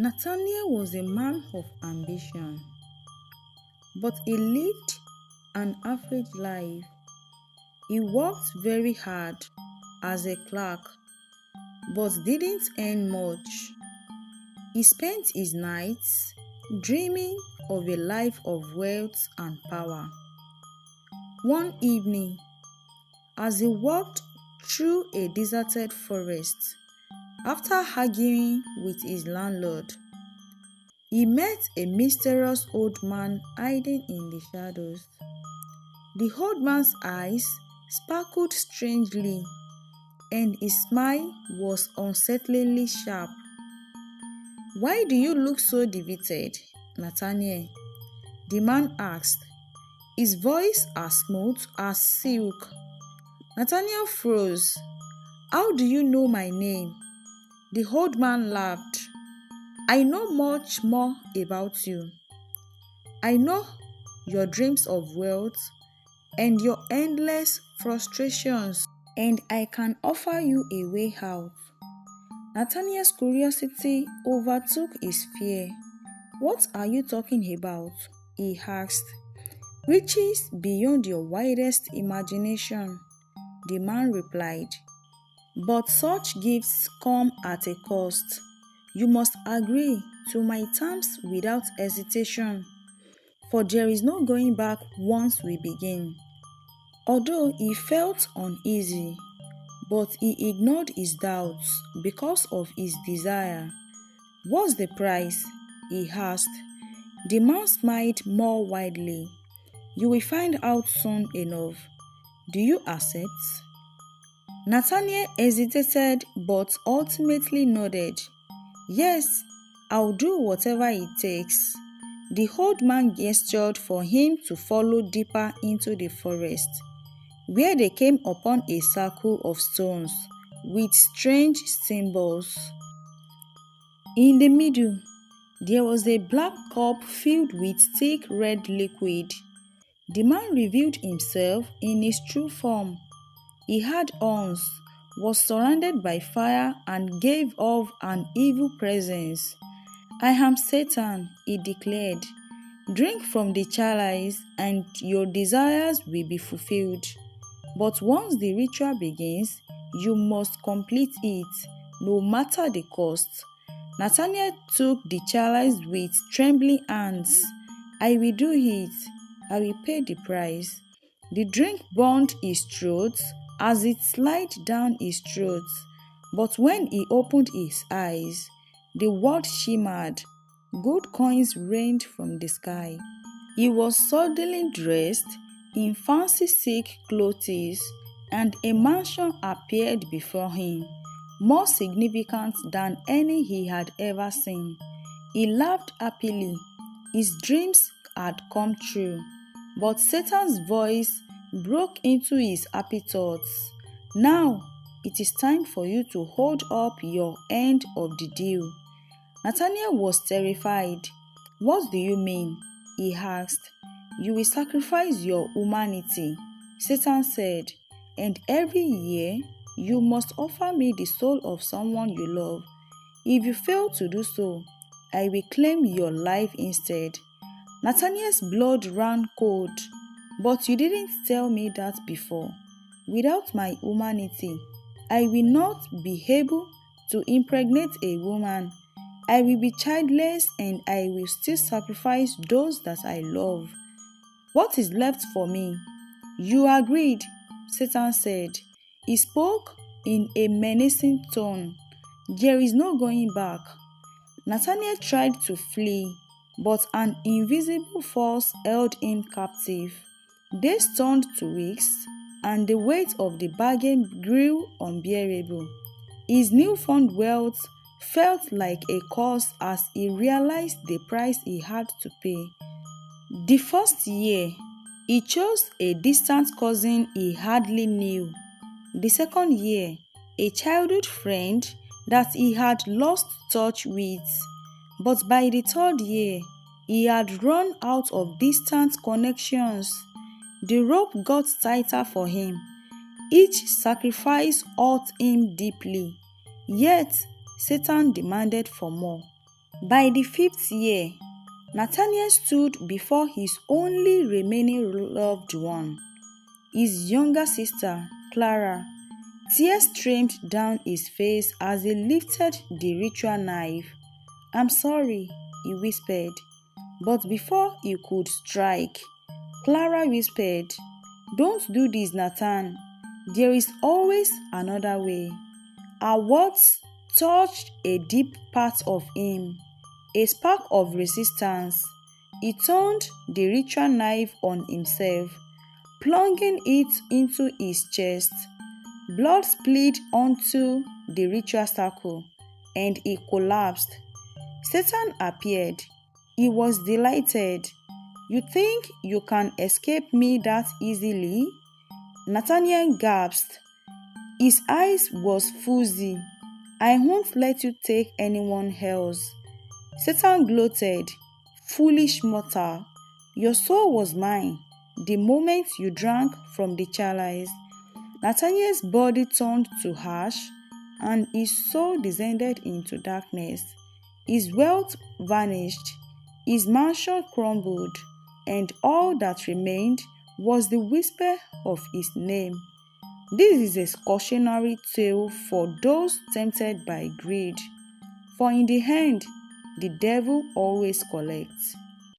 Nathaniel was a man of ambition, but he lived an average life. He worked very hard as a clerk, but didn't earn much. He spent his nights dreaming of a life of wealth and power. One evening, as he walked through a deserted forest, after arguing with his landlord, he met a mysterious old man hiding in the shadows. The old man's eyes sparkled strangely, and his smile was unsettlingly sharp. "Why do you look so defeated, Nathaniel?" the man asked, his voice as smooth as silk. Nathaniel froze. "How do you know my name?" The old man laughed. "I know much more about you. I know your dreams of wealth and your endless frustrations, and I can offer you a way out." Nathaniel's curiosity overtook his fear. "What are you talking about?" he asked. "Riches beyond your wildest imagination," the man replied. "But such gifts come at a cost. You must agree to my terms without hesitation, for there is no going back once we begin." Although he felt uneasy, but he ignored his doubts because of his desire. "What's the price?" he asked. The man smiled more widely. "You will find out soon enough. Do you accept?" Nathaniel hesitated but ultimately nodded. "Yes, I'll do whatever it takes." The old man gestured for him to follow deeper into the forest, where they came upon a circle of stones with strange symbols. In the middle, there was a black cup filled with thick red liquid. The man revealed himself in his true form. He had horns, was surrounded by fire, and gave off an evil presence. "I am Satan," he declared. "Drink from the chalice and your desires will be fulfilled. But once the ritual begins, you must complete it, no matter the cost." Nathaniel took the chalice with trembling hands. "I will do it. I will pay the price." The drink burned his throat as it slid down his throat, but when he opened his eyes, the world shimmered. Gold coins rained from the sky. He was suddenly dressed in fancy silk clothes, and a mansion appeared before him, more significant than any he had ever seen. He laughed happily. His dreams had come true. But Satan's voice broke into his happy thoughts. "Now it is time for you to hold up your end of the deal." Nathaniel was terrified. "What do you mean?" he asked. "You will sacrifice your humanity," Satan said, "and every year you must offer me the soul of someone you love. If you fail to do so, I will claim your life instead." Nathaniel's blood ran cold. "But you didn't tell me that before. Without my humanity, I will not be able to impregnate a woman. I will be childless, and I will still sacrifice those that I love. What is left for me?" "You agreed," Satan said. He spoke in a menacing tone. "There is no going back." Nathaniel tried to flee, but an invisible force held him captive. Days turned to weeks, and the weight of the bargain grew unbearable. His newfound wealth felt like a curse as he realized the price he had to pay. The first year, he chose a distant cousin he hardly knew. The second year, a childhood friend that he had lost touch with. But by the third year, he had run out of distant connections. The rope got tighter for him. Each sacrifice hurt him deeply. Yet, Satan demanded for more. By the 5th year, Nathaniel stood before his only remaining loved one, his younger sister, Clara. Tears streamed down his face as he lifted the ritual knife. "I'm sorry," he whispered. But before he could strike, Clara whispered, "Don't do this, Nathan. There is always another way." Her words touched a deep part of him, a spark of resistance. He turned the ritual knife on himself, plunging it into his chest. Blood spilled onto the ritual circle, and he collapsed. Satan appeared. He was delighted. "You think you can escape me that easily?" Nathaniel gasped. His eyes was fuzzy. "I won't let you take anyone else." Satan gloated. "Foolish mortal, your soul was mine the moment you drank from the chalice." Nathaniel's body turned to ash, and his soul descended into darkness. His wealth vanished, his mansion crumbled, and all that remained was the whisper of his name. This is a cautionary tale for those tempted by greed, for in the end, the devil always collects.